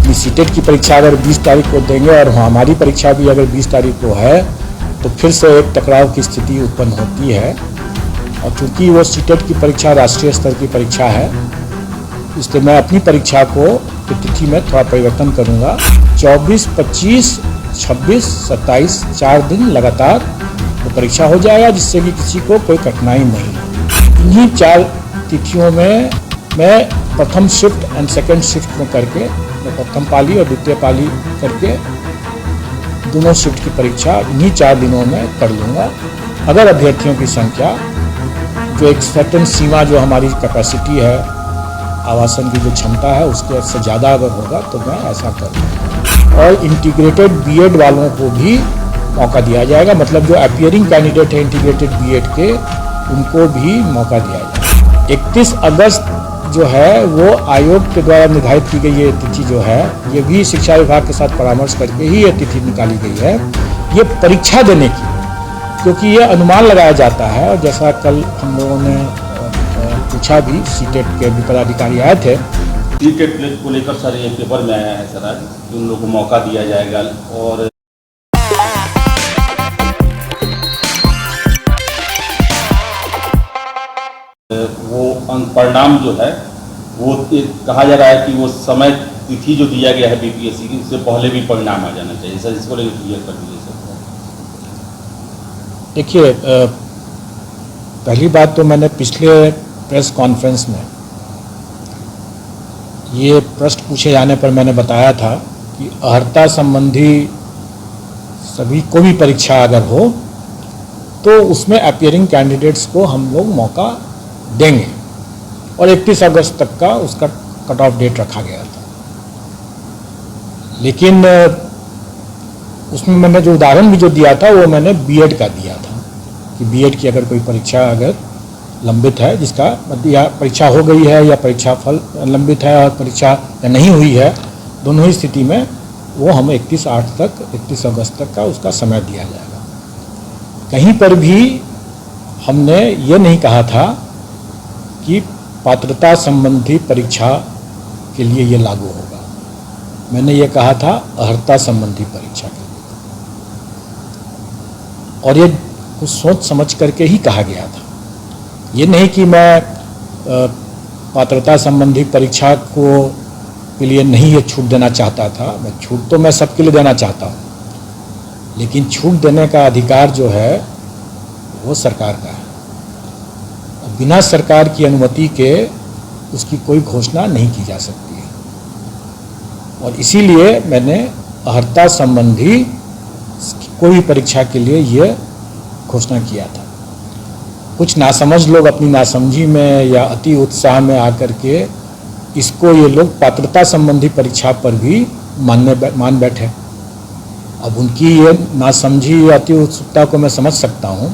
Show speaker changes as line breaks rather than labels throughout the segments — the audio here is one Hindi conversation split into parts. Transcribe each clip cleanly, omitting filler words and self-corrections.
अपनी सीटेट की परीक्षा अगर 20 तारीख को देंगे और हमारी परीक्षा भी अगर 20 तारीख को है तो फिर से एक टकराव की स्थिति उत्पन्न होती है। और चूँकि वो सीटेट की परीक्षा राष्ट्रीय स्तर की परीक्षा है, इसलिए मैं अपनी परीक्षा को तिथि में थोड़ा परिवर्तन करूँगा। 24, 25, 26, 27 4 दिन लगातार वो परीक्षा हो जाएगा, जिससे कि किसी को कोई कठिनाई नहीं। इन्हीं 4 तिथियों में मैं प्रथम शिफ्ट एंड सेकंड शिफ्ट में करके, मैं प्रथम पाली और द्वितीय पाली करके दोनों शिफ्ट की परीक्षा इन्हीं 4 दिनों में कर लूँगा। अगर अभ्यर्थियों की संख्या जो एक सर्टेन सीमा जो हमारी कैपेसिटी है, आवासन की जो क्षमता है, उसके से ज़्यादा अगर होगा तो मैं ऐसा करूँगा। और इंटीग्रेटेड बीएड वालों को भी मौका दिया जाएगा, मतलब जो अपीयरिंग कैंडिडेट है इंटीग्रेटेड बीएड के, उनको भी मौका दिया जाएगा। 31 अगस्त जो है वो आयोग के द्वारा निर्धारित की गई ये तिथि जो है, ये भी शिक्षा विभाग के साथ परामर्श करके ही ये तिथि निकाली गई है, ये परीक्षा देने की, क्योंकि ये अनुमान लगाया जाता है। और जैसा कल हम लोगों ने पूछा भी, सीटेट के भी पदाधिकारी आए थे।
सीटेट को लेकर सर ये पेपर में आया है सर आज, उन लोगों को मौका दिया जाएगा और वो परिणाम जो है वो कहा जा रहा है कि वो समय तिथि जो दिया गया है बीपीएससी की, उससे पहले भी परिणाम आ जाना चाहिए सर, इसको लेकर क्लियर कर दीजिए सर।
देखिए, पहली बात तो मैंने पिछले प्रेस कॉन्फ्रेंस में ये प्रश्न पूछे जाने पर मैंने बताया था कि अर्हता संबंधी सभी को भी परीक्षा अगर हो तो उसमें अपीयरिंग कैंडिडेट्स को हम लोग मौका देंगे, और 31 अगस्त तक का उसका कट ऑफ डेट रखा गया था। लेकिन उसमें मैंने जो उदाहरण भी जो दिया था वो मैंने बीएड का दिया था कि बीएड की अगर कोई परीक्षा अगर लंबित है, जिसका या परीक्षा हो गई है या परीक्षा फल लंबित है और परीक्षा या नहीं हुई है, दोनों ही स्थिति में वो हमें 31 अगस्त तक का उसका समय दिया जाएगा। कहीं पर भी हमने ये नहीं कहा था कि पात्रता संबंधी परीक्षा के लिए ये लागू होगा, मैंने ये कहा था अर्हता संबंधी परीक्षा के लिए, और ये कुछ सोच समझ करके ही कहा गया था। ये नहीं कि मैं पात्रता संबंधी परीक्षा को के लिए नहीं ये छूट देना चाहता था, मैं छूट तो मैं सबके लिए देना चाहता हूँ, लेकिन छूट देने का अधिकार जो है वो सरकार का है। बिना सरकार की अनुमति के उसकी कोई घोषणा नहीं की जा सकती है, और इसीलिए मैंने अर्हता संबंधी कोई भी परीक्षा के लिए ये घोषणा किया था। कुछ नासमझ लोग अपनी नासमझी में या अति उत्साह में आकर के इसको ये लोग पात्रता संबंधी परीक्षा पर भी मान बैठे। अब उनकी ये नासमझी या अति उत्सुकता को मैं समझ सकता हूँ,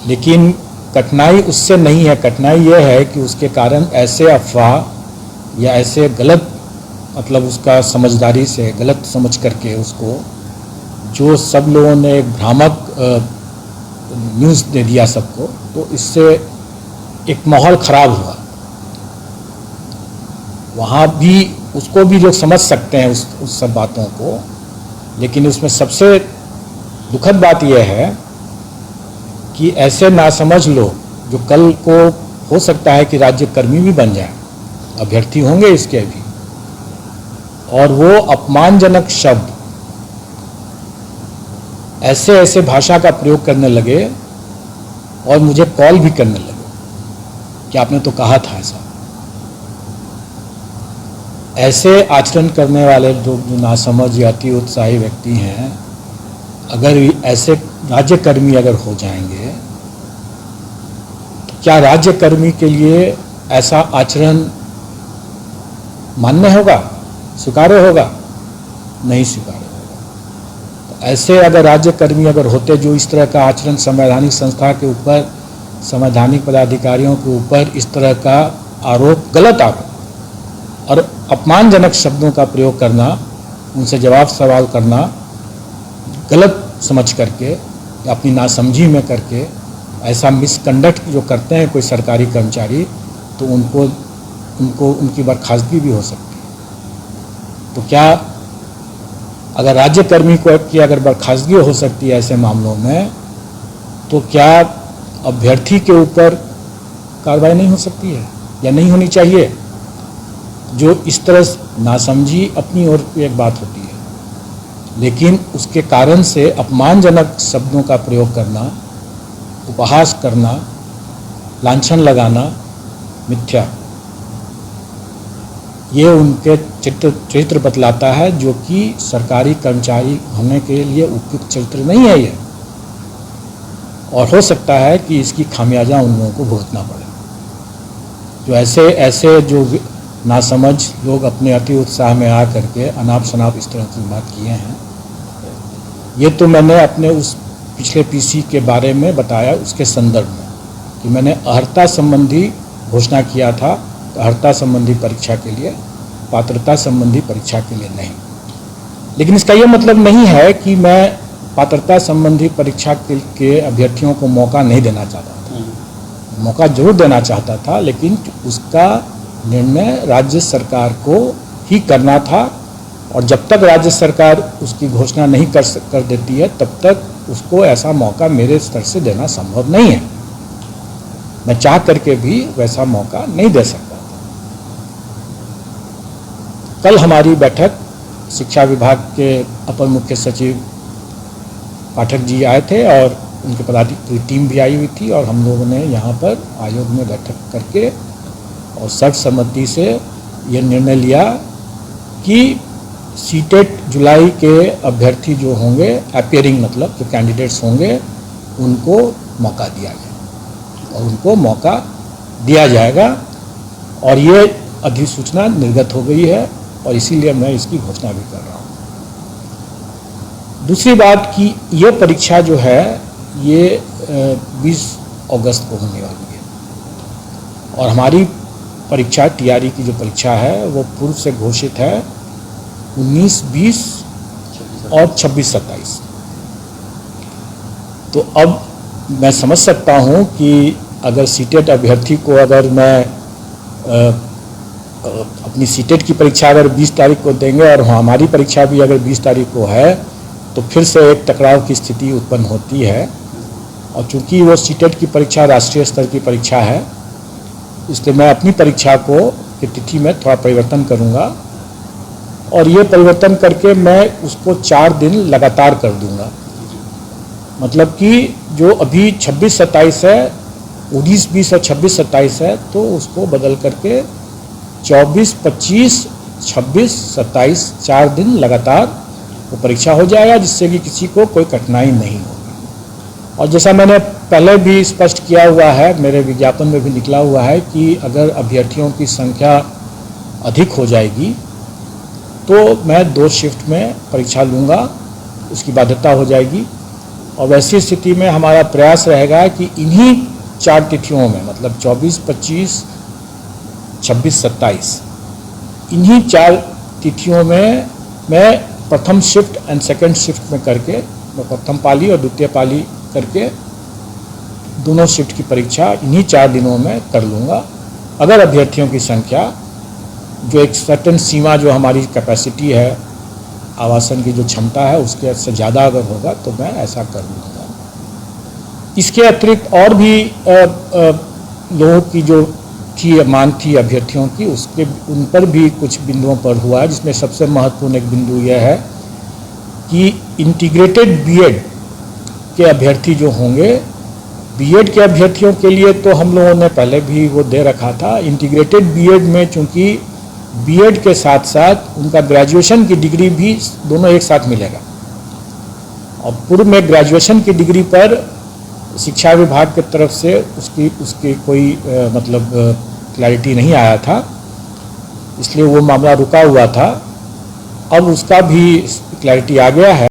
लेकिन कठिनाई उससे नहीं है। कठिनाई ये है कि उसके कारण ऐसे अफवाह या ऐसे गलत, मतलब उसका समझदारी से गलत समझ करके उसको जो सब लोगों ने एक भ्रामक न्यूज़ दे दिया सबको, तो इससे एक माहौल ख़राब हुआ। वहाँ भी उसको भी लोग समझ सकते हैं उस सब बातों को, लेकिन उसमें सबसे दुखद बात यह है कि ऐसे नासमझ लोग जो कल को हो सकता है कि राज्यकर्मी भी बन जाए, अभ्यर्थी होंगे इसके भी, और वो अपमानजनक शब्द ऐसे भाषा का प्रयोग करने लगे और मुझे कॉल भी करने लगे कि आपने तो कहा था ऐसा। ऐसे आचरण करने वाले लोग जो नासमझ या अति उत्साही व्यक्ति हैं, अगर ऐसे राज्यकर्मी अगर हो जाएंगे तो क्या राज्यकर्मी के लिए ऐसा आचरण मान्य होगा, स्वीकार्य होगा? नहीं स्वीकार्य होगा। तो ऐसे अगर राज्यकर्मी अगर होते जो इस तरह का आचरण संवैधानिक संस्था के ऊपर, संवैधानिक पदाधिकारियों के ऊपर इस तरह का आरोप, गलत आरोप और अपमानजनक शब्दों का प्रयोग करना, उनसे जवाब सवाल करना गलत समझ करके, अपनी नासमझी में करके ऐसा मिसकंडक्ट जो करते हैं कोई सरकारी कर्मचारी, तो उनकी बर्खास्तगी भी हो सकती है। तो क्या अगर राज्यकर्मी की अगर बर्खास्तगी हो सकती है ऐसे मामलों में, तो क्या अभ्यर्थी के ऊपर कार्रवाई नहीं हो सकती है या नहीं होनी चाहिए? जो इस तरह नासमझी अपनी ओर की एक बात होती है, लेकिन उसके कारण से अपमानजनक शब्दों का प्रयोग करना, उपहास करना, लांछन लगाना मिथ्या, ये उनके चरित्र बतलाता है, जो कि सरकारी कर्मचारी होने के लिए उपयुक्त चरित्र नहीं है ये। और हो सकता है कि इसकी खामियाजा उन लोगों को भुगतना पड़े। जो ऐसे जो नासमझ लोग अपने अति उत्साह में आ करके अनाप शनाप इस तरह की बात किए हैं, ये तो मैंने अपने उस पिछले पीसी के बारे में बताया उसके संदर्भ में कि मैंने अर्हता संबंधी घोषणा किया था, अर्हता संबंधी परीक्षा के लिए, पात्रता संबंधी परीक्षा के लिए नहीं। लेकिन इसका ये मतलब नहीं है कि मैं पात्रता संबंधी परीक्षा के अभ्यर्थियों को मौका नहीं देना चाहता था। मौका जरूर देना चाहता था, लेकिन उसका निर्णय राज्य सरकार को ही करना था, और जब तक राज्य सरकार उसकी घोषणा नहीं कर देती है, तब तक उसको ऐसा मौका मेरे स्तर से देना संभव नहीं है। मैं चाह करके भी वैसा मौका नहीं दे सकता था। कल हमारी बैठक शिक्षा विभाग के अपर मुख्य सचिव पाठक जी आए थे और उनके पदाधिकारी टीम भी आई हुई थी, और हम लोगों ने यहाँ पर आयोग में बैठक करके और सर्वसम्मति से ये निर्णय लिया कि सीटेट जुलाई के अभ्यर्थी जो होंगे, अपीयरिंग मतलब जो कैंडिडेट्स होंगे, उनको मौका दिया जाए और उनको मौका दिया जाएगा। और ये अधिसूचना निर्गत हो गई है और इसीलिए मैं इसकी घोषणा भी कर रहा हूँ। दूसरी बात कि ये परीक्षा जो है ये 20 अगस्त को होने वाली है, और हमारी परीक्षा टीआरई की जो परीक्षा है वो पूर्व से घोषित है 19, 20 और 26, 27। तो अब मैं समझ सकता हूँ कि अगर सीटेट अभ्यर्थी को अगर मैं अपनी सीटेट की परीक्षा अगर 20 तारीख को देंगे और हमारी परीक्षा भी अगर 20 तारीख को है, तो फिर से एक टकराव की स्थिति उत्पन्न होती है। और चूंकि वो सीटेट की परीक्षा राष्ट्रीय स्तर की परीक्षा है, इसलिए मैं अपनी परीक्षा की तिथि में थोड़ा परिवर्तन करूंगा, और ये परिवर्तन करके मैं उसको 4 दिन लगातार कर दूंगा। मतलब कि जो अभी 26, 27 है, 19, 20 और 26, 27 है, तो उसको बदल करके 24, 25, 26, 27 4 दिन लगातार वो परीक्षा हो जाएगा, जिससे कि किसी को कोई कठिनाई नहीं होगी। और जैसा मैंने पहले भी स्पष्ट किया हुआ है, मेरे विज्ञापन में भी निकला हुआ है कि अगर अभ्यर्थियों की संख्या अधिक हो जाएगी तो मैं 2 शिफ्ट में परीक्षा लूँगा, उसकी बाध्यता हो जाएगी। और वैसी स्थिति में हमारा प्रयास रहेगा कि इन्हीं 4 तिथियों में, मतलब 24, 25, 26, 27, इन्हीं 4 तिथियों में मैं प्रथम शिफ्ट एंड सेकंड शिफ्ट में करके, मैं प्रथम पाली और द्वितीय पाली करके दोनों शिफ्ट की परीक्षा इन्हीं 4 दिनों में कर लूँगा। अगर अभ्यर्थियों की संख्या जो एक सर्टेन सीमा जो हमारी कैपेसिटी है, आवासन की जो क्षमता है, उसके से ज़्यादा अगर होगा तो मैं ऐसा कर लूँगा। इसके अतिरिक्त और भी लोगों की जो मांग थी अभ्यर्थियों की, उसके उन पर भी कुछ बिंदुओं पर हुआ है, जिसमें सबसे महत्वपूर्ण एक बिंदु यह है कि इंटीग्रेटेड बीएड के अभ्यर्थी जो होंगे, बीएड के अभ्यर्थियों के लिए तो हम लोगों ने पहले भी वो दे रखा था। इंटीग्रेटेड बीएड में चूंकि बीएड के साथ साथ उनका ग्रेजुएशन की डिग्री भी दोनों एक साथ मिलेगा, और पूर्व में ग्रेजुएशन की डिग्री पर शिक्षा विभाग की तरफ से उसकी कोई मतलब क्लैरिटी नहीं आया था, इसलिए वो मामला रुका हुआ था। अब उसका भी क्लैरिटी आ गया है।